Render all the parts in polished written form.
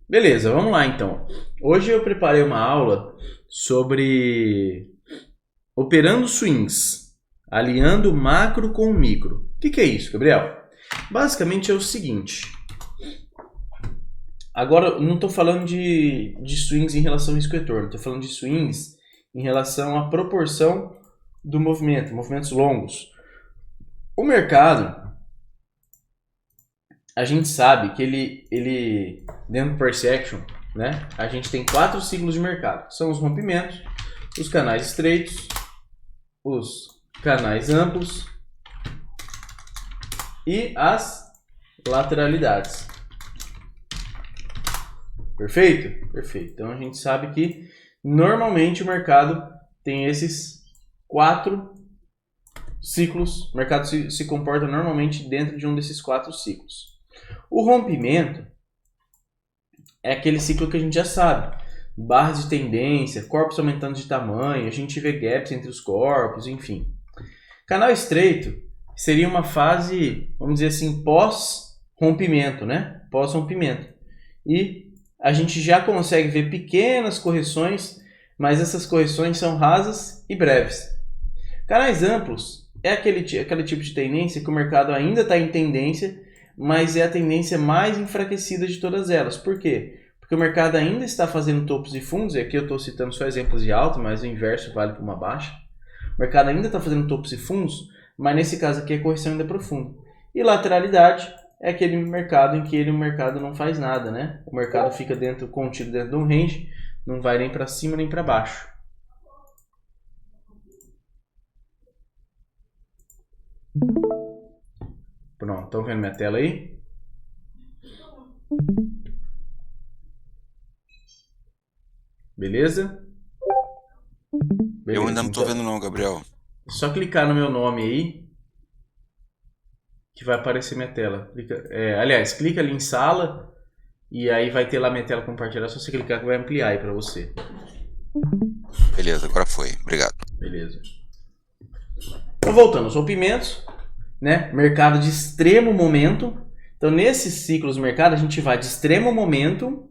Beleza, vamos lá então. Hoje eu preparei uma aula sobre operando swings, alinhando o macro com o micro. O que é isso, Gabriel? Basicamente é o seguinte. Agora, eu não estou falando de swings em relação ao risco-retorno, estou falando de swings em relação à proporção do movimento, movimentos longos. O mercado, a gente sabe que ele dentro do price action, né? A gente tem 4 ciclos de mercado. São os rompimentos, os canais estreitos, os canais amplos e as lateralidades. Perfeito? Perfeito. Então a gente sabe que normalmente o mercado tem esses 4 ciclos. O mercado se comporta normalmente dentro de um desses 4 ciclos. O rompimento é aquele ciclo que a gente já sabe. Barras de tendência, corpos aumentando de tamanho, a gente vê gaps entre os corpos, enfim. Canal estreito seria uma fase, vamos dizer assim, pós-rompimento, né? Pós-rompimento. E a gente já consegue ver pequenas correções, mas essas correções são rasas e breves. Canais amplos é aquele tipo de tendência que o mercado ainda está em tendência, mas é a tendência mais enfraquecida de todas elas. Por quê? Porque o mercado ainda está fazendo topos e fundos, e aqui eu estou citando só exemplos de alta, mas o inverso vale para uma baixa. O mercado ainda está fazendo topos e fundos, mas nesse caso aqui a correção ainda é profunda. E lateralidade é aquele mercado em que o mercado não faz nada, né? O mercado fica contido dentro de um range, não vai nem para cima nem para baixo. Pronto, estão vendo minha tela aí? Beleza? Eu ainda não tô então, vendo não, Gabriel. é só clicar no meu nome aí que vai aparecer minha tela. Aliás, clica ali em sala e aí vai ter lá minha tela compartilhada. É só você clicar que vai ampliar aí para você. Beleza, agora foi. Obrigado. Beleza. Então, voltando aos rompimentos, né? Mercado de extremo momento. Então, nesses ciclos do mercado, a gente vai de extremo momento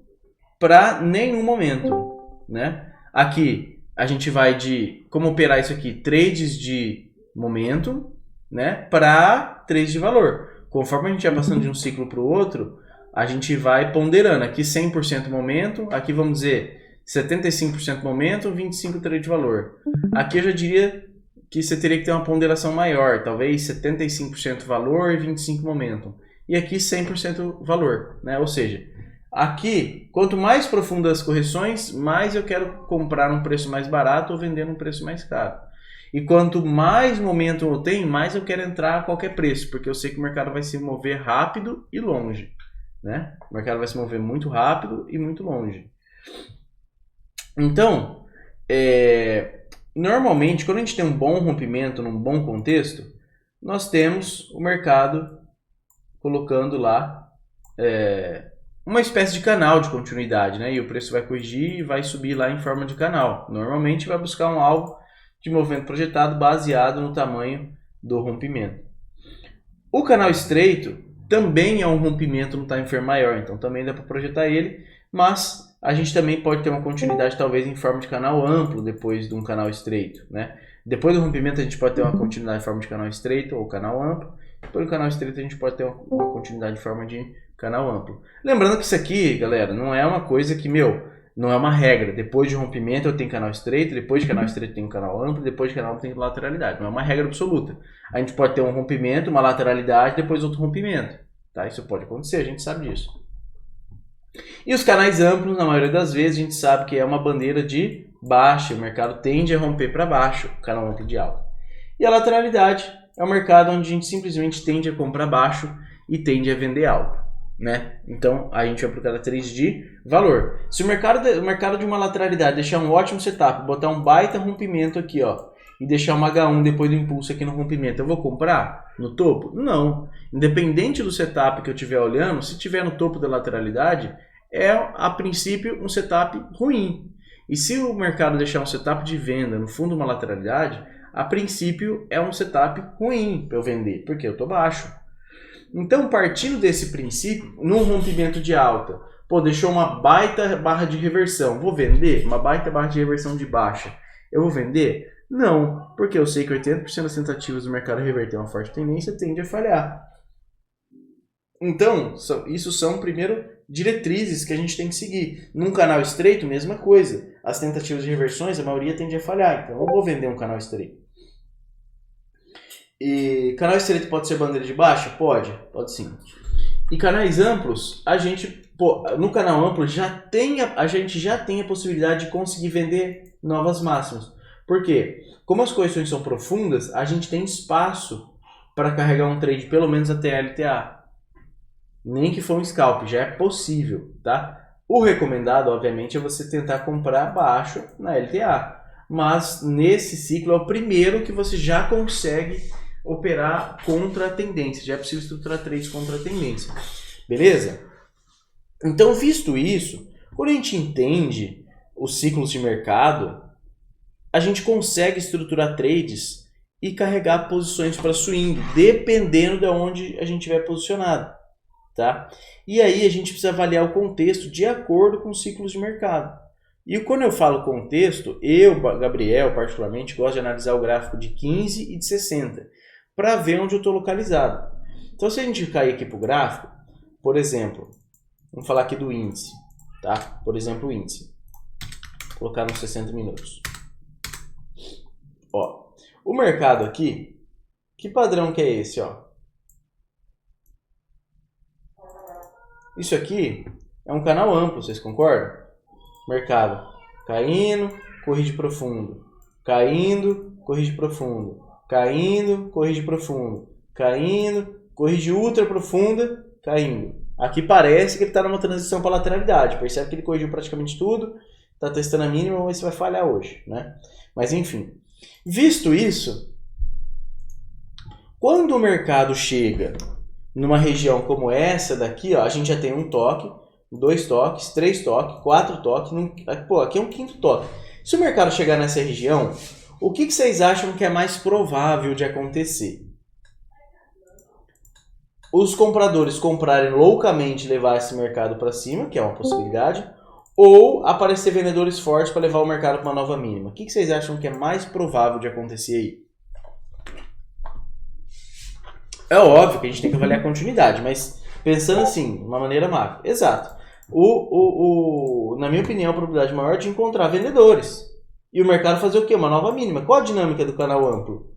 para nenhum momento, né? Aqui, a gente vai de como operar isso aqui, trades de momento, né? Para trades de valor. Conforme a gente vai passando de um ciclo para o outro, a gente vai ponderando. Aqui 100% momento, aqui vamos dizer 75% momento, 25% trade de valor. Aqui eu já diria que você teria que ter uma ponderação maior, talvez 75% valor e 25% momento. E aqui 100% valor, né? Ou seja, aqui, quanto mais profundas as correções, mais eu quero comprar num preço mais barato ou vender num preço mais caro. E quanto mais momento eu tenho, mais eu quero entrar a qualquer preço, porque eu sei que o mercado vai se mover rápido e longe, né? O mercado vai se mover muito rápido e muito longe. Então, normalmente, quando a gente tem um bom rompimento num bom contexto, nós temos o mercado colocando lá uma espécie de canal de continuidade, né? E o preço vai corrigir e vai subir lá em forma de canal. Normalmente vai buscar um alvo de movimento projetado baseado no tamanho do rompimento. O canal estreito também é um rompimento no time frame maior, então também dá para projetar ele, mas a gente também pode ter uma continuidade talvez em forma de canal amplo depois de um canal estreito, né? Depois do rompimento a gente pode ter uma continuidade em forma de canal estreito ou canal amplo. Depois do canal estreito a gente pode ter uma continuidade em forma de canal amplo. Lembrando que isso aqui, galera, não é uma coisa que, não é uma regra. Depois de rompimento eu tenho canal estreito, depois de canal estreito eu tenho canal amplo, depois de canal amplo eu tenho lateralidade. Não é uma regra absoluta. A gente pode ter um rompimento, uma lateralidade, depois outro rompimento. Tá? Isso pode acontecer, a gente sabe disso. E os canais amplos, na maioria das vezes, a gente sabe que é uma bandeira de baixa. O mercado tende a romper para baixo, o canal amplo de alta. E a lateralidade é um mercado onde a gente simplesmente tende a comprar baixo e tende a vender alto, né? Então a gente vai para o cara 3 de valor. Se o mercado de uma lateralidade deixar um ótimo setup, botar um baita rompimento aqui, ó, e deixar uma H1 depois do impulso aqui no rompimento, eu vou comprar no topo? Não. Independente do setup que eu estiver olhando, se tiver no topo da lateralidade, é a princípio um setup ruim. E se o mercado deixar um setup de venda no fundo de uma lateralidade, a princípio é um setup ruim para eu vender, porque eu estou baixo. Então, partindo desse princípio, num rompimento de alta, Pô, deixou uma baita barra de reversão. Vou vender? Uma baita barra de reversão de baixa. Eu vou vender? Não, porque eu sei que 80% das tentativas do mercado reverter uma forte tendência tende a falhar. Então, isso são, primeiro, diretrizes que a gente tem que seguir. Num canal estreito, mesma coisa. As tentativas de reversões, a maioria tende a falhar. Então, eu vou vender um canal estreito. E canal estreito pode ser bandeira de baixa? Pode sim. E canais amplos, no canal amplo a gente já tem a possibilidade de conseguir vender novas máximas. Por quê? Como as correções são profundas, a gente tem espaço para carregar um trade pelo menos até a LTA. Nem que for um scalp, já é possível, tá? O recomendado, obviamente, é você tentar comprar baixo na LTA. Mas nesse ciclo é o primeiro que você já consegue operar contra a tendência. Já é possível estruturar trades contra a tendência. Beleza? Então, visto isso, quando a gente entende os ciclos de mercado, a gente consegue estruturar trades e carregar posições para swing, dependendo de onde a gente estiver posicionado. Tá? E aí a gente precisa avaliar o contexto de acordo com os ciclos de mercado. E quando eu falo contexto, eu, Gabriel, particularmente, gosto de analisar o gráfico de 15 e de 60 para ver onde eu estou localizado. Então, se a gente cair aqui para o gráfico, por exemplo, vamos falar aqui do índice. Tá? Por exemplo, o índice. Vou colocar nos 60 minutos. Ó, o mercado aqui, que padrão que é esse? Ó? Isso aqui é um canal amplo, vocês concordam? Mercado caindo, corrige profundo, caindo, corrige profundo, caindo, corrige profundo, caindo, corrige ultra profunda, caindo. Aqui parece que ele está numa transição para lateralidade, percebe que ele corrigiu praticamente tudo, está testando a mínima, vamos ver se vai falhar hoje, né? Mas enfim, visto isso, quando o mercado chega numa região como essa daqui, ó, a gente já tem um toque, 2 toques, 3 toques, 4 toques, aqui é um 5º toque. Se o mercado chegar nessa região, o que vocês acham que é mais provável de acontecer? Os compradores comprarem loucamente e levar esse mercado para cima, que é uma possibilidade, ou aparecer vendedores fortes para levar o mercado para uma nova mínima? O que vocês acham que é mais provável de acontecer aí? É óbvio que a gente tem que avaliar a continuidade, mas pensando assim, de uma maneira macro. Exato. Na minha opinião, a probabilidade maior é de encontrar vendedores. E o mercado fazer o quê? Uma nova mínima. Qual a dinâmica do canal amplo?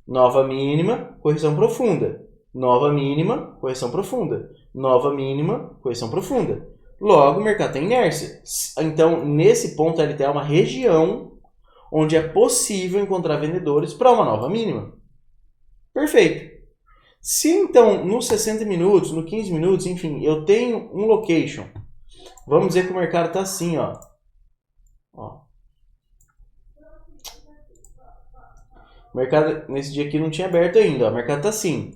Nova mínima, correção profunda. Nova mínima, correção profunda. Nova mínima, correção profunda. Logo, o mercado tem inércia. Então, nesse ponto, a LTA é uma região onde é possível encontrar vendedores para uma nova mínima. Perfeito. Se então, nos 60 minutos, nos 15 minutos, enfim, eu tenho um location, vamos dizer que o mercado está assim, ó. O mercado, nesse dia aqui, não tinha aberto ainda, ó. O mercado está assim.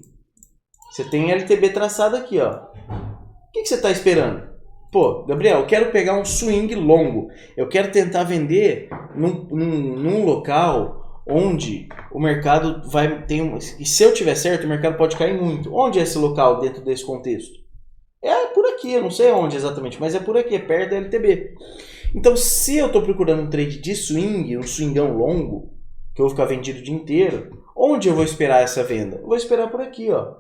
Você tem LTB traçado aqui, ó. O que você está esperando? Pô, Gabriel, eu quero pegar um swing longo. Eu quero tentar vender num local onde o mercado vai ter e se eu tiver certo, o mercado pode cair muito. Onde é esse local dentro desse contexto? É por aqui, eu não sei onde exatamente, mas é por aqui, é perto da LTB. Então, se eu estou procurando um trade de swing, um swingão longo, que eu vou ficar vendido o dia inteiro, onde eu vou esperar essa venda? Eu vou esperar por aqui, ó.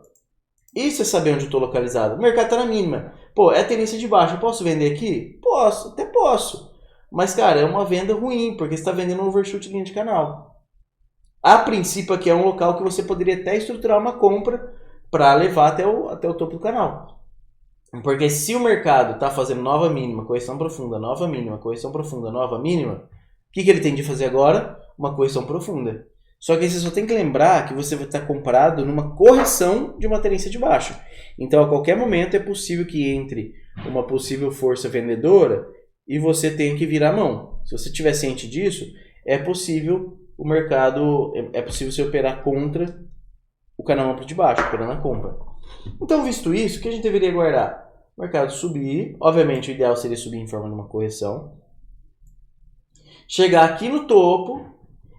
E se eu saber onde eu estou localizado? O mercado está na mínima. Pô, é tendência de baixa, eu posso vender aqui? Posso, até posso. Mas, cara, é uma venda ruim, porque você está vendendo um overshoot de linha de canal. A princípio aqui é um local que você poderia até estruturar uma compra para levar até o topo do canal. Porque se o mercado está fazendo nova mínima, correção profunda, nova mínima, correção profunda, nova mínima, o que ele tem de fazer agora? Uma correção profunda. Só que você só tem que lembrar que você vai estar comprado numa correção de uma tendência de baixa. Então, a qualquer momento é possível que entre uma possível força vendedora e você tenha que virar a mão. Se você estiver ciente disso, é possível o mercado, é possível você operar contra o canal amplo de baixo, operando a compra. Então, visto isso, o que a gente deveria guardar? O mercado subir, obviamente o ideal seria subir em forma de uma correção. Chegar aqui no topo,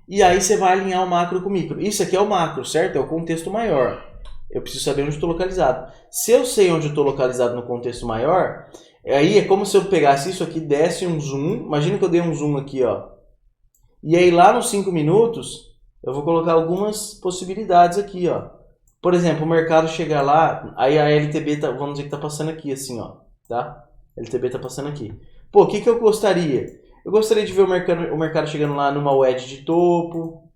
e aí você vai alinhar o macro com o micro. Isso aqui é o macro, certo? É o contexto maior. Eu preciso saber onde estou localizado. Se eu sei onde estou localizado no contexto maior, Aí é como se eu pegasse isso aqui, desse um zoom. Imagina que eu dei um zoom aqui, ó. E aí lá nos 5 minutos, eu vou colocar algumas possibilidades aqui, ó. Por exemplo, o mercado chegar lá, aí a LTB tá, vamos dizer que tá passando aqui, assim, ó. Tá? A LTB tá passando aqui. Pô, o que eu gostaria? Eu gostaria de ver o mercado chegando lá numa wedge de topo.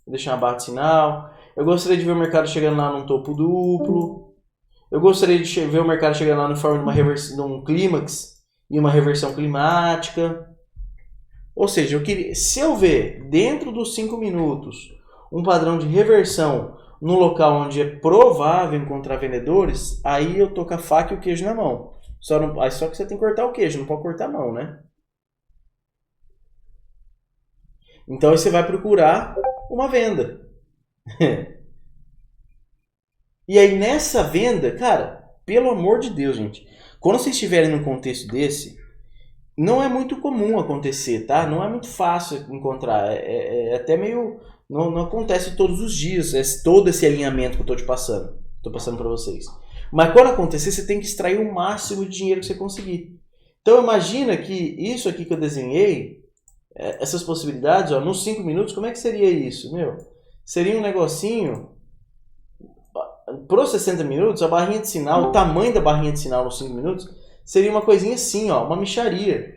Deixar uma barra de sinal. Eu gostaria de ver o mercado chegando lá num topo duplo. Eu gostaria de ver o mercado chegando lá na forma de uma reversão, de um clímax e uma reversão climática. Ou seja, se eu ver dentro dos 5 minutos um padrão de reversão no local onde é provável encontrar vendedores, aí eu tô com a faca e o queijo na mão. Só que você tem que cortar o queijo, não pode cortar a mão, né? Então aí você vai procurar uma venda. E aí nessa venda, cara, pelo amor de Deus, gente, quando vocês estiverem num contexto desse, não é muito comum acontecer, tá? Não é muito fácil encontrar, é até meio... Não acontece todos os dias, todo esse alinhamento que eu tô passando para vocês. Mas quando acontecer, você tem que extrair o máximo de dinheiro que você conseguir. Então imagina que isso aqui que eu desenhei, essas possibilidades, ó, nos 5 minutos, como é que seria isso? Seria um negocinho, para os 60 minutos, a barrinha de sinal, o tamanho da barrinha de sinal nos 5 minutos, seria uma coisinha assim, ó, uma mixaria.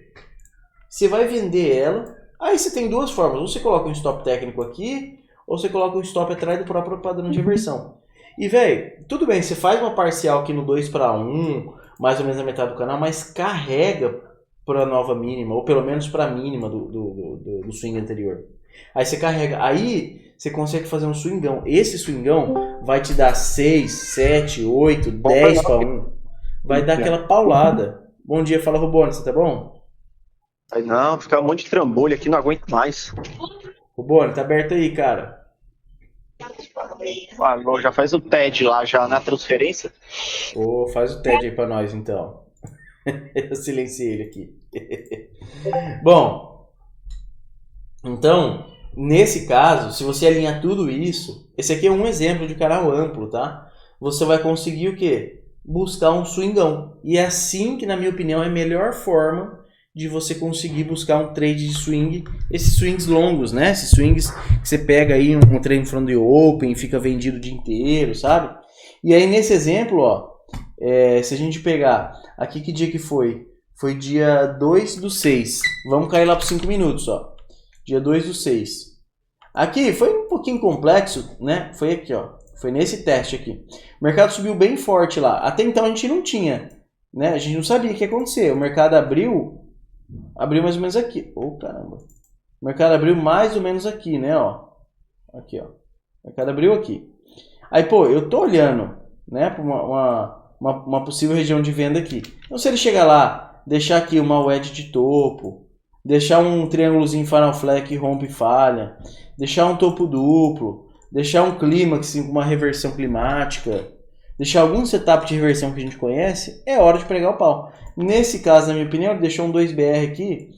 Você vai vender ela, aí você tem duas formas, ou você coloca um stop técnico aqui, ou você coloca um stop atrás do próprio padrão de reversão. E, velho, tudo bem, você faz uma parcial aqui no 2:1, mais ou menos a metade do canal, mas carrega para a nova mínima, ou pelo menos para a mínima do swing anterior. Aí você carrega, aí você consegue fazer um swingão. Esse swingão vai te dar 6, 7, 8, 10:1. Vai dar aquela paulada. Bom dia, fala Rubone, você tá bom? Não, fica um monte de trambolho aqui, não aguento mais. Rubone, tá aberto aí, cara. Já faz o TED lá, já na transferência. Faz o TED aí pra nós, então. Eu silenciei ele aqui. Bom, então, nesse caso, se você alinhar tudo isso, esse aqui é um exemplo de canal amplo, tá? Você vai conseguir o quê? Buscar um swingão. E é assim que, na minha opinião, é a melhor forma de você conseguir buscar um trade de swing, esses swings longos, né? Esses swings que você pega aí um trade from the open e fica vendido o dia inteiro, sabe? E aí nesse exemplo, ó, se a gente pegar aqui, que dia que foi? Foi dia 2/6. Vamos cair lá para 5 minutos, ó. Dia 2/6. Aqui foi um pouquinho complexo, né? Foi aqui, ó. Foi nesse teste aqui. O mercado subiu bem forte lá. Até então a gente não tinha, né? A gente não sabia o que ia acontecer. O mercado abriu mais ou menos aqui. Caramba. O mercado abriu mais ou menos aqui, né? Ó. Aqui, ó. O mercado abriu aqui. Aí, pô, eu tô olhando, né, para uma possível região de venda aqui. Então, se ele chegar lá, deixar aqui uma wedge de topo, deixar um triângulozinho final flag que rompe e falha, deixar um topo duplo, deixar um clímax com uma reversão climática, deixar algum setup de reversão que a gente conhece, é hora de pregar o pau. Nesse caso, na minha opinião, ele deixou um 2BR aqui.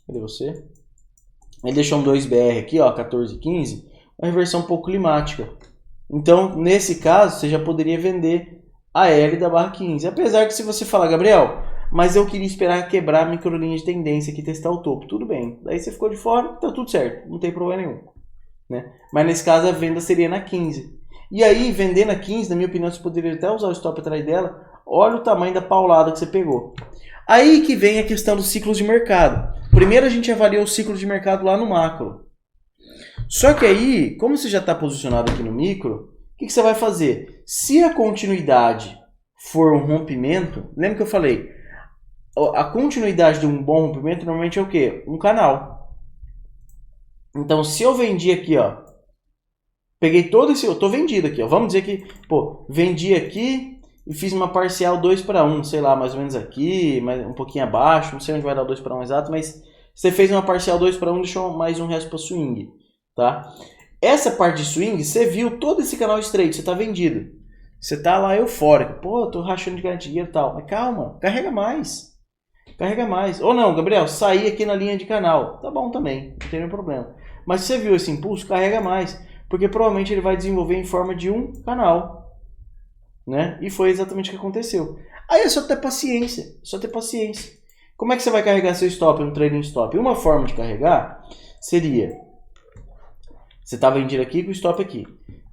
Cadê você? Ele deixou um 2BR aqui, ó, 14,15, uma reversão um pouco climática. Então, nesse caso, você já poderia vender a L da barra 15. Apesar que se você falar, Gabriel, mas eu queria esperar quebrar a microlinha de tendência aqui e testar o topo. Tudo bem. Daí você ficou de fora, tá tudo certo. Não tem problema nenhum. Né? Mas nesse caso, a venda seria na 15. E aí, vendendo na 15, na minha opinião, você poderia até usar o stop atrás dela. Olha o tamanho da paulada que você pegou. Aí que vem a questão dos ciclos de mercado. Primeiro a gente avalia o ciclo de mercado lá no macro. Só que aí, como você já está posicionado aqui no micro, o que você vai fazer? Se a continuidade for um rompimento, lembra que eu falei? A continuidade de um bom rompimento normalmente é o quê? Um canal. Então, se eu vendi aqui, ó, peguei todo esse, eu tô vendido aqui, ó. Vamos dizer que, pô, vendi aqui e fiz uma parcial 2:1, sei lá, mais ou menos aqui, um pouquinho abaixo, não sei onde vai dar o 2:1 exato, mas você fez uma parcial 2:1, deixou mais um resto para swing, tá? Essa parte de swing, você viu todo esse canal estreito, você tá vendido. Você tá lá eufórico, pô, eu tô rachando de ganhar dinheiro e tal, mas calma, carrega mais. Carrega mais. Ou não, Gabriel, saí aqui na linha de canal, tá bom também, não tem nenhum problema. Mas se você viu esse impulso, carrega mais, porque provavelmente ele vai desenvolver em forma de um canal. Né? E foi exatamente o que aconteceu. Aí é só ter paciência, Como é que você vai carregar seu stop no trailing stop? Uma forma de carregar seria, você está vendido aqui com o stop aqui.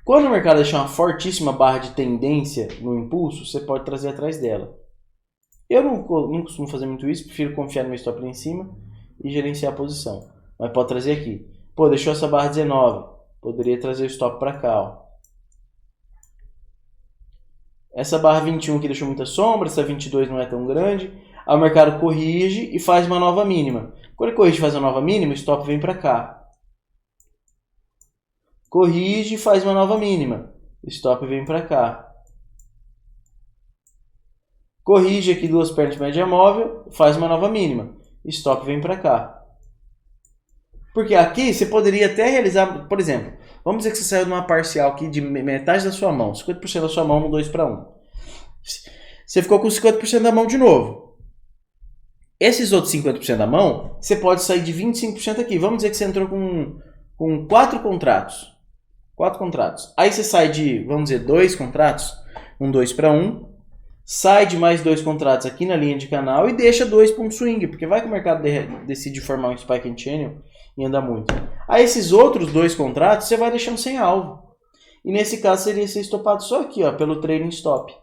Quando o mercado deixar uma fortíssima barra de tendência no impulso, você pode trazer atrás dela. Eu não costumo fazer muito isso, prefiro confiar no meu stop lá em cima e gerenciar a posição. Mas pode trazer aqui. Pô, deixou essa barra 19. Poderia trazer o stop para cá, ó. Essa barra 21 aqui deixou muita sombra, essa 22 não é tão grande. Aí o mercado corrige e faz uma nova mínima. Quando ele corrige e faz uma nova mínima, o stop vem para cá. Corrige e faz uma nova mínima. O stop vem para cá. Corrige aqui duas pernas de média móvel, faz uma nova mínima. Stop vem para cá. Porque aqui você poderia até realizar, por exemplo, vamos dizer que você saiu de uma parcial aqui de metade da sua mão, 50% da sua mão no 2-1. Você ficou com 50% da mão de novo. Esses outros 50% da mão, você pode sair de 25% aqui. Vamos dizer que você entrou com 4 contratos. 4 contratos. Aí você sai de, vamos dizer, 2 contratos, um 2-1. Sai de mais 2 contratos aqui na linha de canal e deixa 2 para um swing, porque vai que o mercado decide formar um spike and channel e anda muito. Aí esses outros 2 contratos você vai deixando sem alvo. E nesse caso seria ser estopado só aqui, ó, pelo trailing stop.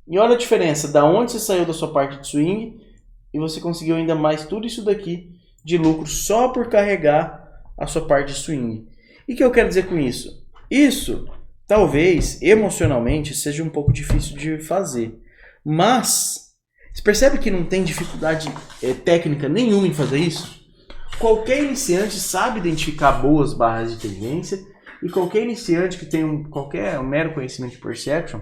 E olha a diferença da onde você saiu da sua parte de swing e você conseguiu ainda mais tudo isso daqui de lucro só por carregar a sua parte de swing. E o que eu quero dizer com isso? Isso talvez emocionalmente seja um pouco difícil de fazer. Mas você percebe que não tem dificuldade técnica nenhuma em fazer isso? Qualquer iniciante sabe identificar boas barras de tendência e qualquer iniciante que tem um mero conhecimento de perception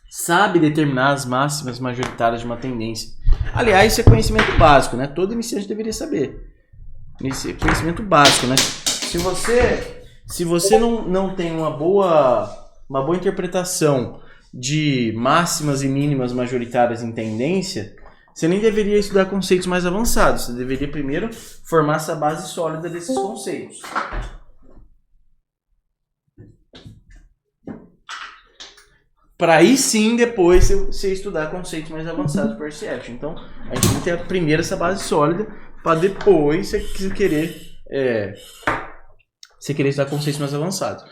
sabe determinar as máximas majoritárias de uma tendência. Aliás, isso é conhecimento básico, né? Todo iniciante deveria saber. Isso é conhecimento básico, né? Se você não tem uma boa interpretação de máximas e mínimas majoritárias em tendência, você nem deveria estudar conceitos mais avançados. Você deveria primeiro formar essa base sólida desses conceitos. Para aí sim, depois, você estudar conceitos mais avançados de perception. Então, a gente tem que ter primeiro essa base sólida, para depois você querer estudar conceitos mais avançados.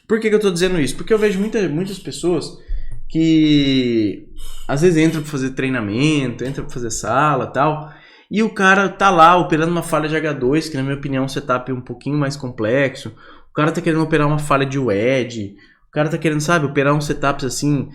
Por que eu estou dizendo isso? Porque eu vejo muitas pessoas que às vezes entram para fazer treinamento, entram para fazer sala e tal, e o cara tá lá operando uma falha de H2, que na minha opinião é um setup um pouquinho mais complexo. O cara tá querendo operar uma falha de WED, o cara tá querendo, sabe, operar uns setups assim,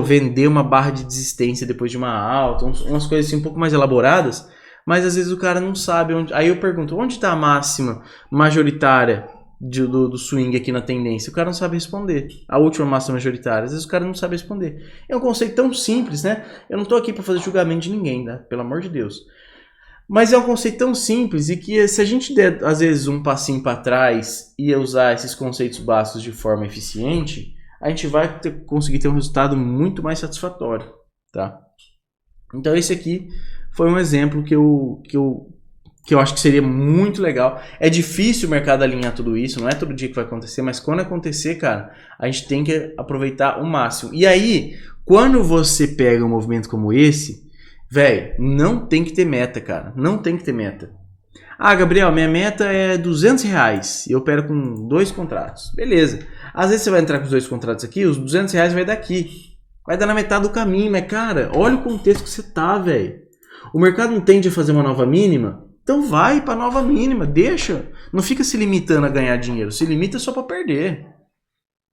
vender uma barra de desistência depois de uma alta, umas coisas assim um pouco mais elaboradas, mas às vezes o cara não sabe onde. Aí eu pergunto, onde está a máxima majoritária do swing aqui na tendência? O cara não sabe responder. A última máxima majoritária, às vezes o cara não sabe responder. É um conceito tão simples, né? Eu não tô aqui para fazer julgamento de ninguém, tá? Pelo amor de Deus. Mas é um conceito tão simples e que se a gente der, às vezes, um passinho para trás e usar esses conceitos básicos de forma eficiente, a gente vai conseguir ter um resultado muito mais satisfatório, tá? Então esse aqui foi um exemplo que eu acho que seria muito legal. É difícil o mercado alinhar tudo isso, não é todo dia que vai acontecer, mas quando acontecer, cara, a gente tem que aproveitar o máximo. E aí, quando você pega um movimento como esse, velho, não tem que ter meta, cara. Não tem que ter meta. Ah, Gabriel, minha meta é R$200 e eu opero com 2 contratos. Beleza. Às vezes você vai entrar com os 2 contratos aqui, os R$200 vai dar aqui. Vai dar na metade do caminho, mas cara, olha o contexto que você tá, velho. O mercado não tende a fazer uma nova mínima? Então vai para nova mínima, deixa. Não fica se limitando a ganhar dinheiro, se limita só para perder.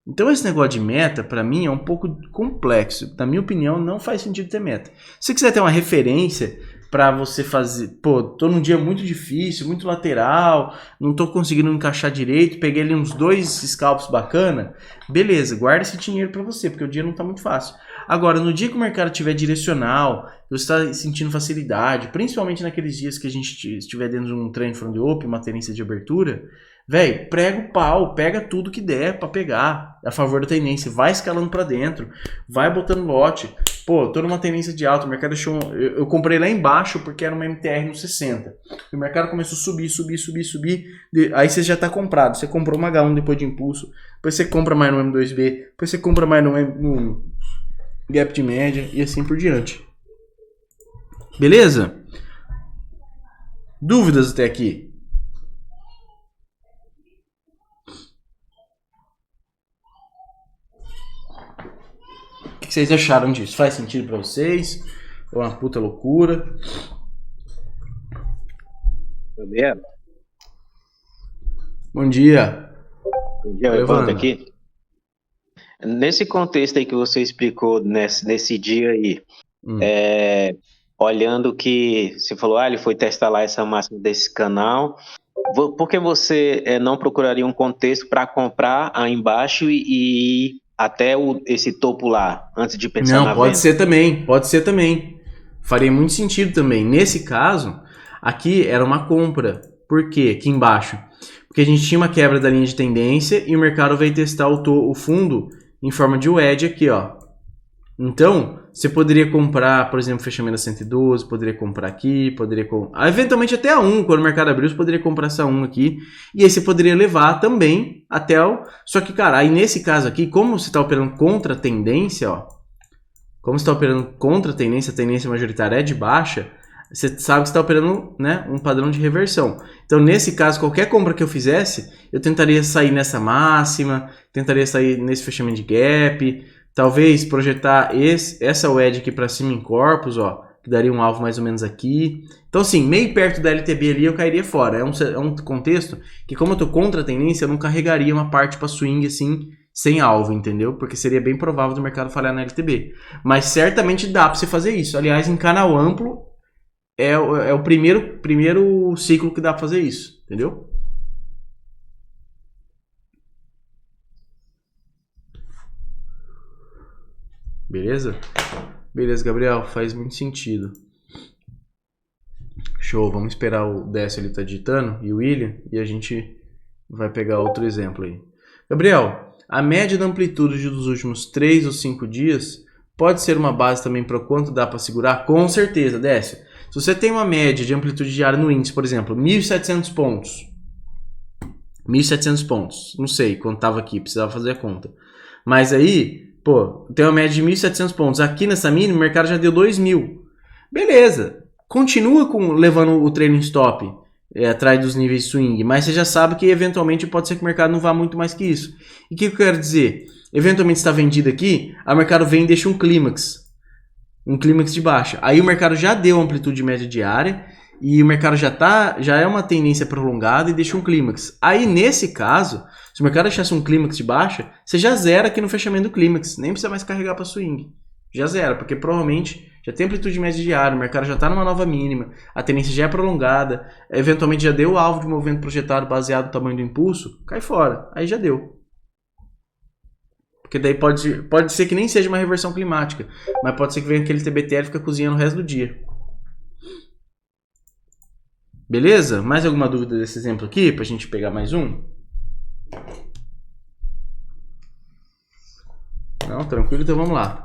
Então esse negócio de meta, para mim, é um pouco complexo. Na minha opinião, não faz sentido ter meta. Se você quiser ter uma referência para você fazer, tô num dia muito difícil, muito lateral, não tô conseguindo encaixar direito, peguei ali uns 2 scalps bacana, beleza, guarda esse dinheiro para você, porque o dia não tá muito fácil. Agora, no dia que o mercado estiver direcional, você está sentindo facilidade, principalmente naqueles dias que a gente estiver dentro de um trend from the open, uma tendência de abertura, velho, prega o pau, pega tudo que der para pegar a favor da tendência, vai escalando para dentro, vai botando lote. Tô numa tendência de alta, o mercado deixou... Eu comprei lá embaixo porque era uma MTR no 60. E o mercado começou a subir. Aí você já está comprado. Você comprou uma H1 depois de impulso. Depois você compra mais no M2B. Depois você compra mais no gap de média e assim por diante. Beleza? Dúvidas até aqui? O que vocês acharam disso? Faz sentido pra vocês? Ou é uma puta loucura? Gabriel, Bom dia. eu levanto aqui. Nesse contexto aí que você explicou nesse dia aí, olhando que você falou, ele foi testar lá essa máxima desse canal, por que você não procuraria um contexto para comprar aí embaixo e ir até esse topo lá, antes de pensar na venda? Pode ser também. Faria muito sentido também. Nesse caso, aqui era uma compra. Por quê? Aqui embaixo. Porque a gente tinha uma quebra da linha de tendência e o mercado veio testar o fundo em forma de wedge aqui, ó. Então, você poderia comprar, por exemplo, fechamento a 112, poderia comprar aqui, eventualmente até a 1, quando o mercado abriu, você poderia comprar essa 1 aqui, e aí você poderia levar também até o... Só que, cara, aí nesse caso aqui, como você está operando contra a tendência, ó, como você está operando contra a tendência majoritária é de baixa, você sabe que você está operando, né, um padrão de reversão. Então, nesse caso, qualquer compra que eu fizesse, eu tentaria sair nessa máxima, tentaria sair nesse fechamento de gap, talvez projetar essa wedge aqui para cima em corpus, ó, que daria um alvo mais ou menos aqui. Então, assim, meio perto da LTB ali eu cairia fora. É um contexto que, como eu tô contra a tendência, eu não carregaria uma parte para swing assim, sem alvo, entendeu? Porque seria bem provável do mercado falhar na LTB. Mas certamente dá para você fazer isso. Aliás, em canal amplo, é o primeiro ciclo que dá para fazer isso, entendeu? Beleza? Beleza, Gabriel, faz muito sentido. Show, vamos esperar o Décio ele tá digitando e o William e a gente vai pegar outro exemplo aí. Gabriel, a média da amplitude dos últimos 3 ou 5 dias pode ser uma base também para quanto dá para segurar? Com certeza, Décio. Se você tem uma média de amplitude diária no índice, por exemplo, 1.700 pontos. 1.700 pontos. Não sei quanto estava aqui, precisava fazer a conta. Mas aí, pô, tem uma média de 1.700 pontos. Aqui nessa mínima, o mercado já deu 2.000. Beleza. Continua levando o trailing stop atrás dos níveis swing, mas você já sabe que eventualmente pode ser que o mercado não vá muito mais que isso. E o que eu quero dizer? Eventualmente está vendido aqui, o mercado vem e deixa um clímax. Um clímax de baixa. Aí o mercado já deu amplitude média diária e o mercado já é uma tendência prolongada e deixa um clímax. Aí nesse caso, se o mercado deixasse um clímax de baixa, você já zera aqui no fechamento do clímax. Nem precisa mais carregar para swing. Já zera, porque provavelmente já tem amplitude média diária, o mercado já está numa nova mínima, a tendência já é prolongada, eventualmente já deu o alvo de movimento projetado baseado no tamanho do impulso, cai fora. Aí já deu. Porque daí pode ser que nem seja uma reversão climática, mas pode ser que venha aquele TBTL e fica cozinhando o resto do dia. Beleza? Mais alguma dúvida desse exemplo aqui, pra gente pegar mais um? Não, tranquilo, então vamos lá.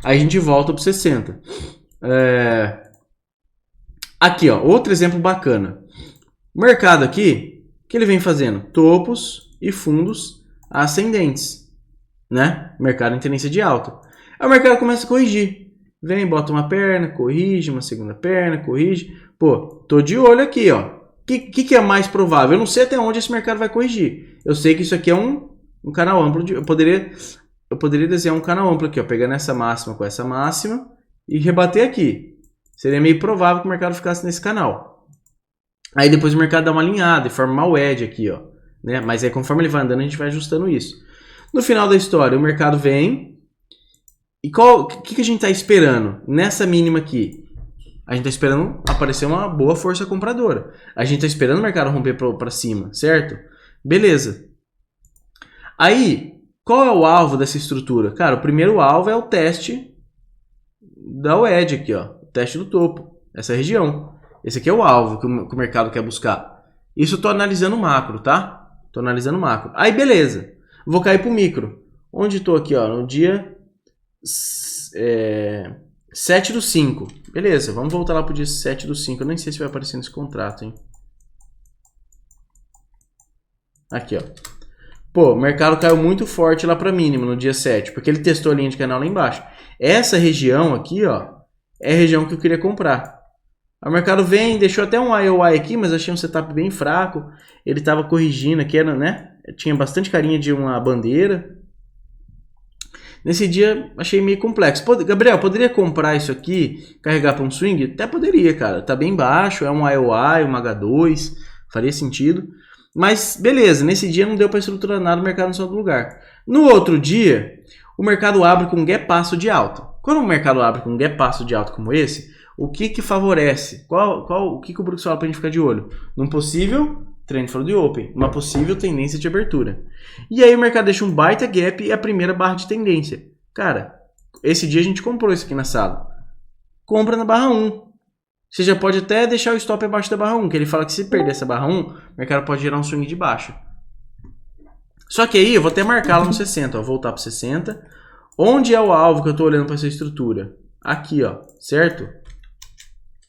Aí a gente volta pro 60. Aqui, ó, outro exemplo bacana. O mercado aqui, o que ele vem fazendo? Topos e fundos ascendentes. Né? Mercado em tendência de alta. Aí o mercado começa a corrigir. Vem, bota uma perna, corrige, uma segunda perna, corrige. Pô, tô de olho aqui, ó. O que é mais provável? Eu não sei até onde esse mercado vai corrigir. Eu sei que isso aqui é um canal amplo. Eu poderia desenhar um canal amplo aqui, ó. Pegando essa máxima com essa máxima e rebater aqui. Seria meio provável que o mercado ficasse nesse canal. Aí depois o mercado dá uma alinhada e forma uma wedge aqui, ó. Né? Mas aí conforme ele vai andando, a gente vai ajustando isso. No final da história, o mercado vem e o que a gente está esperando nessa mínima aqui? A gente está esperando aparecer uma boa força compradora. A gente está esperando o mercado romper para cima, certo? Beleza. Aí, qual é o alvo dessa estrutura? Cara, o primeiro alvo é o teste da wedge aqui, ó. O teste do topo, essa região. Esse aqui é o alvo que o mercado quer buscar. Isso eu estou analisando o macro, tá? Estou analisando o macro. Aí, beleza. Vou cair para o micro. Onde estou aqui, ó? No dia 7/5. Beleza, vamos voltar lá para o dia 7/5. Eu nem sei se vai aparecer nesse contrato, hein? Aqui, ó. Pô, o mercado caiu muito forte lá para mínimo no dia 7, porque ele testou a linha de canal lá embaixo. essa região aqui, ó, é a região que eu queria comprar. O mercado vem, deixou até um IOI aqui, mas achei um setup bem fraco. Ele estava corrigindo aqui, né? Tinha bastante carinha de uma bandeira. Nesse dia, achei meio complexo. Gabriel, poderia comprar isso aqui, carregar para um swing? Até poderia, cara. Tá bem baixo, é um IOI, um H2, faria sentido. Mas, beleza, nesse dia não deu para estruturar nada, o mercado não saiu do lugar. No outro dia, o mercado abre com um gap passo de alta. Quando o mercado abre com um gap passo de alta como esse, o que favorece? O que o Brooks fala para a gente ficar de olho? Num possível trend follow de open, uma possível tendência de abertura. E aí o mercado deixa um baita gap e a primeira barra de tendência. Cara, esse dia a gente comprou isso aqui na sala. Compra na barra 1. Você já pode até deixar o stop abaixo da barra 1, que ele fala que se perder essa barra 1, o mercado pode gerar um swing de baixo. Só que aí eu vou até marcá-lo no 60, ó, voltar para 60. Onde é o alvo que eu estou olhando para essa estrutura? Aqui, ó, certo?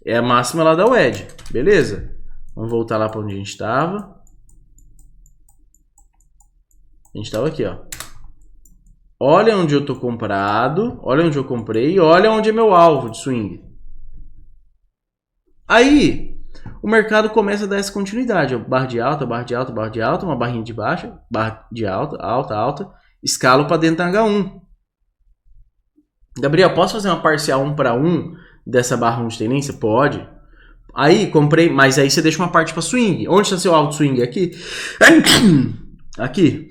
É a máxima lá da WED, beleza? Vamos voltar lá para onde a gente estava. A gente estava aqui, ó. Olha onde eu estou comprado, olha onde eu comprei, olha onde é meu alvo de swing. Aí, o mercado começa a dar essa continuidade. Barra de alta, barra de alta, barra de alta, uma barrinha de baixa, barra de alta, alta, alta. Escalo para dentro da H1. Gabriel, posso fazer uma parcial 1 para 1 dessa barra 1 de tendência? Pode. Aí, comprei, mas aí você deixa uma parte para swing. Onde está seu alvo de swing? Aqui. Aqui.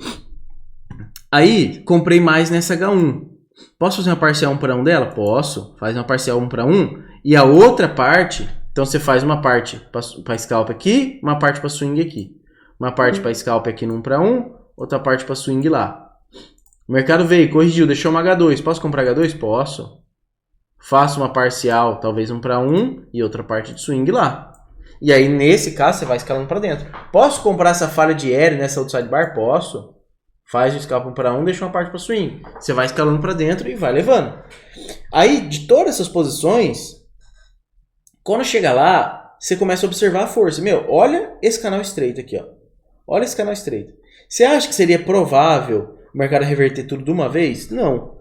Aí, comprei mais nessa H1. Posso fazer uma parcial 1 para 1 dela? Posso. Faz uma parcial 1 para 1. E a outra parte... Então você faz uma parte para scalp aqui, uma parte para swing aqui. Uma parte para scalp aqui no 1 para 1, outra parte para swing lá. O mercado veio, corrigiu, deixou uma H2. Posso comprar H2? Posso. Faço uma parcial, talvez 1 para 1 e outra parte de swing lá. E aí nesse caso você vai escalando para dentro. Posso comprar essa falha de L nessa outside bar? Posso. Faz o scalp 1 para 1, deixa uma parte para swing. Você vai escalando para dentro e vai levando. Aí de todas essas posições... Quando chega lá, você começa a observar a força. Meu, olha esse canal estreito aqui, ó. Olha esse canal estreito. Você acha que seria provável o mercado reverter tudo de uma vez? Não.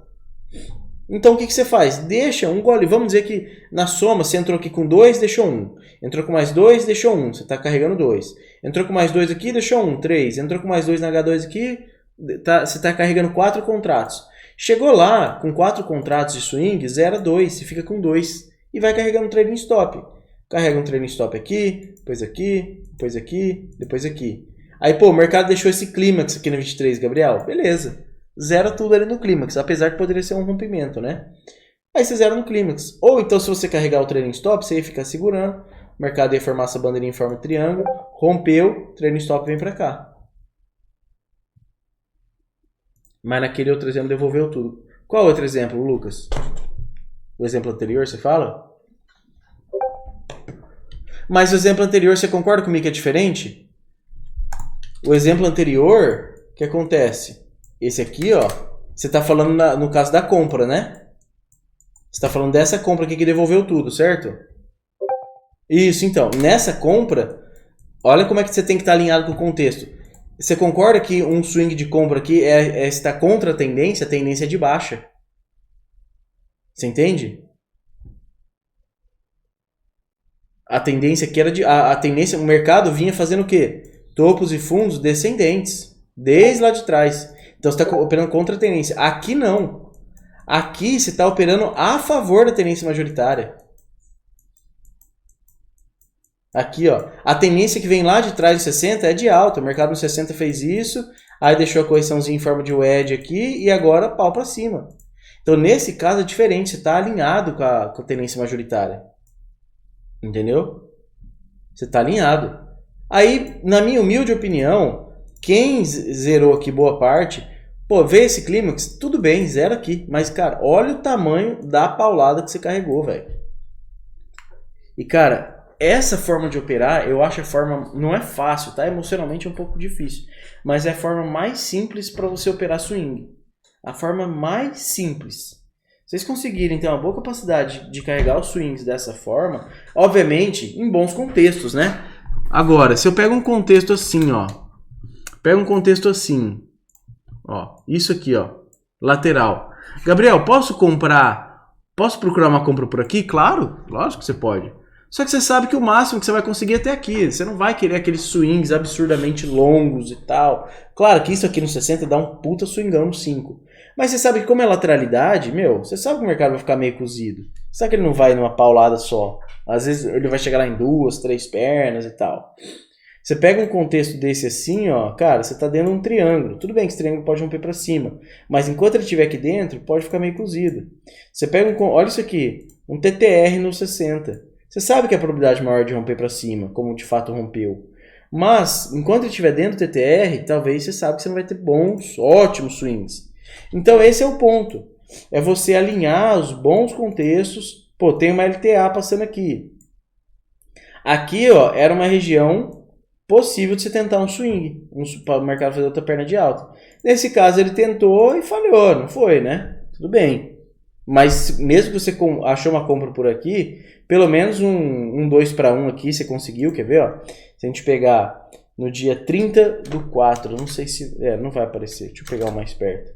Então o que você faz? Deixa um gole. Vamos dizer que na soma você entrou aqui com 2, deixou 1. Entrou com mais 2, deixou 1. Você está carregando 2. Entrou com mais 2 aqui, deixou 1. 3. Entrou com mais 2 na H2 aqui, você está carregando 4 contratos. Chegou lá com 4 contratos de swing, 0 a 2. Você fica com 2. E vai carregando um trailing stop. Carrega um trailing stop aqui, depois aqui, depois aqui, depois aqui. Aí, pô, o mercado deixou esse clímax aqui no 23, Gabriel. Beleza. Zera tudo ali no clímax, apesar que poderia ser um rompimento, né? Aí você zera no clímax. Ou então, se você carregar o trailing stop, você ia ficar segurando. O mercado ia formar essa bandeirinha em forma de triângulo. Rompeu, trailing stop vem pra cá. Mas naquele outro exemplo devolveu tudo. Qual outro exemplo, Lucas? O exemplo anterior, você fala? Mas o exemplo anterior, você concorda comigo que é diferente? O exemplo anterior, o que acontece? Esse aqui, ó, você está falando no caso da compra, né? Você está falando dessa compra aqui que devolveu tudo, certo? Isso, então. Nessa compra, olha como é que você tem que estar alinhado com o contexto. Você concorda que um swing de compra aqui está contra a tendência é de baixa. Você entende? A tendência aqui era a tendência, o mercado vinha fazendo o quê? Topos e fundos descendentes, desde lá de trás. Então você está operando contra a tendência. Aqui não. Aqui você está operando a favor da tendência majoritária. Aqui, ó, a tendência que vem lá de trás de 60 é de alta. O mercado no 60 fez isso, aí deixou a correçãozinha em forma de wedge aqui e agora pau para cima. Então, nesse caso é diferente, você está alinhado com a tendência majoritária. Entendeu? Você está alinhado. Aí, na minha humilde opinião, quem zerou aqui boa parte, pô, vê esse clímax, tudo bem, zero aqui. Mas, cara, olha o tamanho da paulada que você carregou, velho. E, cara, essa forma de operar, eu acho a forma, não é fácil, tá? Emocionalmente é um pouco difícil. Mas é a forma mais simples para você operar swing. A forma mais simples. Se vocês conseguirem ter uma boa capacidade de carregar os swings dessa forma, obviamente, em bons contextos, né? Agora, se eu pego um contexto assim, ó. Pego um contexto assim. Ó, isso aqui, ó. Lateral. Gabriel, posso comprar Posso procurar uma compra por aqui? Claro, lógico que você pode. Só que você sabe que o máximo que você vai conseguir é até aqui. Você não vai querer aqueles swings absurdamente longos e tal. Claro que isso aqui no 60 dá um puta swingão no 5. Mas você sabe que como é lateralidade, você sabe que o mercado vai ficar meio cozido. Você sabe que ele não vai numa paulada só. Às vezes ele vai chegar lá em 2, 3 pernas e tal. Você pega um contexto desse assim, ó, cara, você tá dentro de um triângulo. Tudo bem que esse triângulo pode romper para cima, mas enquanto ele estiver aqui dentro, pode ficar meio cozido. Você pega olha isso aqui, um TTR no 60. Você sabe que a probabilidade maior de romper para cima, como de fato rompeu. Mas, enquanto ele estiver dentro do TTR, talvez você sabe que você não vai ter bons, ótimos swings. Então esse é o ponto. É você alinhar os bons contextos. Pô, tem uma LTA passando aqui. Aqui, ó, era uma região possível de você tentar um swing, para o mercado fazer outra perna de alta. Nesse caso ele tentou e falhou, não foi, né? Tudo bem. Mas mesmo que você achou uma compra por aqui, pelo menos um 2 para 1 aqui você conseguiu, quer ver? Ó? Se a gente pegar no dia 30/4, não sei se... não vai aparecer, deixa eu pegar o mais perto.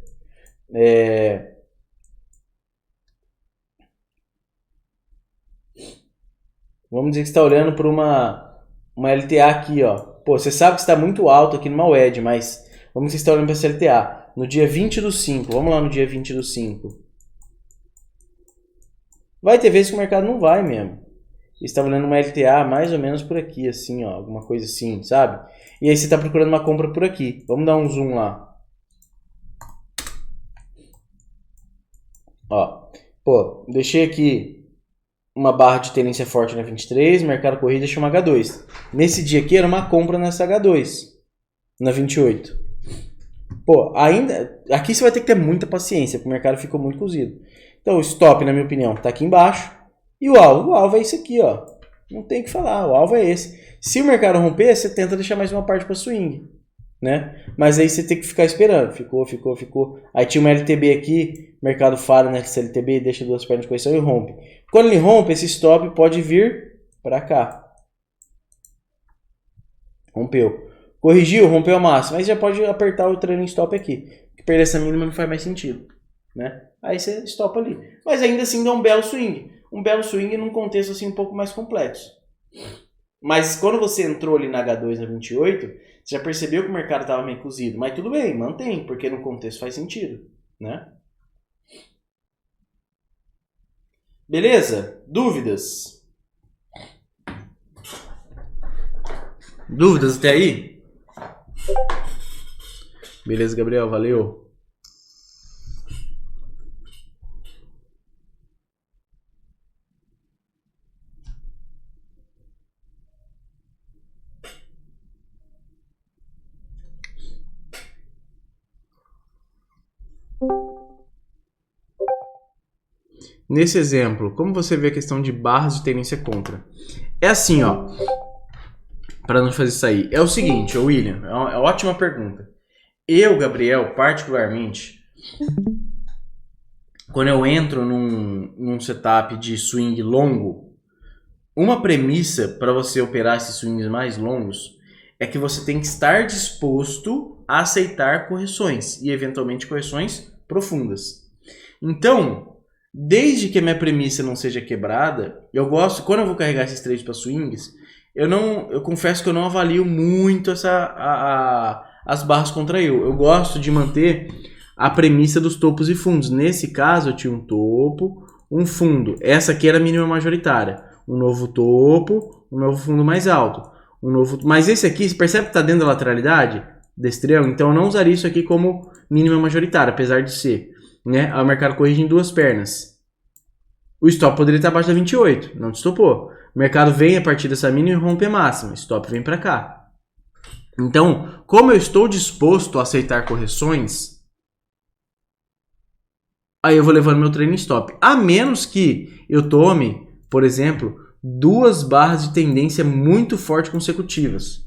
Vamos dizer que você está olhando para uma LTA aqui, ó. Pô, você sabe que está muito alto aqui numa WED, mas vamos dizer que você está olhando para essa LTA. No dia 20/5, vamos lá no dia 20/5. Vai ter vezes que o mercado não vai mesmo. Você está olhando uma LTA mais ou menos por aqui, assim, ó. Alguma coisa assim, sabe? E aí você está procurando uma compra por aqui. Vamos dar um zoom lá. Ó. Pô, deixei aqui uma barra de tendência forte na 23, mercado corrido deixou uma H2. Nesse dia aqui era uma compra nessa H2, na 28. Pô, ainda... Aqui você vai ter que ter muita paciência, porque o mercado ficou muito cozido. Então o stop, na minha opinião, tá aqui embaixo. E o alvo é esse aqui, ó. Não tem o que falar, o alvo é esse. Se o mercado romper, você tenta deixar mais uma parte para swing, né? Mas aí você tem que ficar esperando. Ficou. Aí tinha uma LTB aqui, mercado falha nessa LTB, deixa duas pernas de correção e rompe. Quando ele rompe, esse stop pode vir para cá. Rompeu. Corrigiu, rompeu a máxima. Mas já pode apertar o trailing stop aqui. Porque perder essa mínima não faz mais sentido, né? Aí você stopa ali. Mas ainda assim dá um belo swing. Um belo swing num contexto assim um pouco mais complexo. Mas quando você entrou ali na H2 na 28, você já percebeu que o mercado estava meio cozido. Mas tudo bem, mantém, porque no contexto faz sentido, né? Beleza? Dúvidas? Dúvidas até aí? Beleza, Gabriel, valeu. Nesse exemplo, como você vê a questão de barras de tendência contra? É assim, ó. Para não fazer isso aí. É o seguinte, William, é uma ótima pergunta. Eu, Gabriel, particularmente, quando eu entro num setup de swing longo, uma premissa para você operar esses swings mais longos é que você tem que estar disposto a aceitar correções e eventualmente correções profundas. Então, desde que a minha premissa não seja quebrada, eu gosto, quando eu vou carregar esses trades para swings, eu confesso que eu não avalio muito as barras contra eu. Eu gosto de manter a premissa dos topos e fundos. Nesse caso, eu tinha um topo, um fundo. Essa aqui era a mínima majoritária. Um novo topo, um novo fundo mais alto. Mas esse aqui, você percebe que está dentro da lateralidade desse triângulo? Então eu não usaria isso aqui como mínima majoritária, apesar de ser, né? O mercado corrige em duas pernas. O stop poderia estar abaixo da 28, não te estopou. O mercado vem a partir dessa mínima e rompe a máxima. Stop vem para cá. Então, como eu estou disposto a aceitar correções, aí eu vou levando meu trailing stop. A menos que eu tome, por exemplo, duas barras de tendência muito forte consecutivas.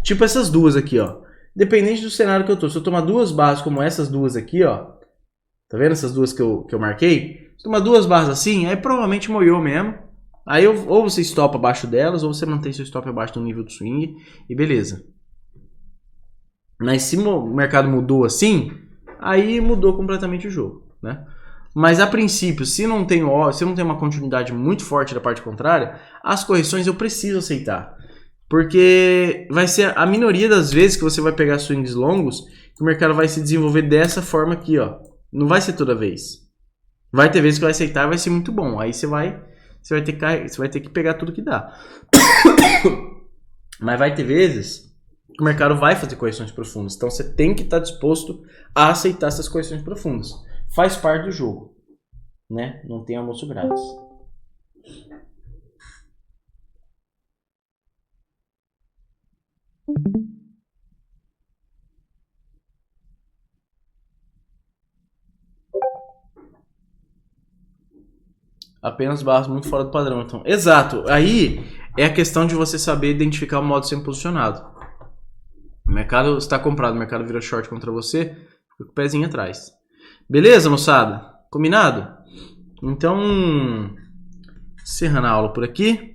Tipo essas duas aqui, ó. Dependente do cenário que eu tô. Se eu tomar duas barras como essas duas aqui, ó. Tá vendo essas duas que eu marquei? Se tomar duas barras assim, aí provavelmente moiou mesmo. Aí ou você stop abaixo delas, ou você mantém seu stop abaixo do nível do swing e beleza. Mas se o mercado mudou assim, aí mudou completamente o jogo, né? Mas a princípio, se não tem uma continuidade muito forte da parte contrária, as correções eu preciso aceitar. Porque vai ser a minoria das vezes que você vai pegar swings longos que o mercado vai se desenvolver dessa forma aqui, ó. Não vai ser toda vez. Vai ter vezes que vai aceitar e vai ser muito bom. Aí você vai ter que pegar tudo que dá. Mas vai ter vezes que o mercado vai fazer correções profundas. Então você tem que estar disposto a aceitar essas correções profundas. Faz parte do jogo, né? Não tem almoço grátis. Apenas barras muito fora do padrão. Então, exato. Aí é a questão de você saber identificar o modo sempre posicionado. O mercado está comprado, o mercado vira short contra você, fica com o pezinho atrás. Beleza, moçada? Combinado? Então, encerrando a aula por aqui.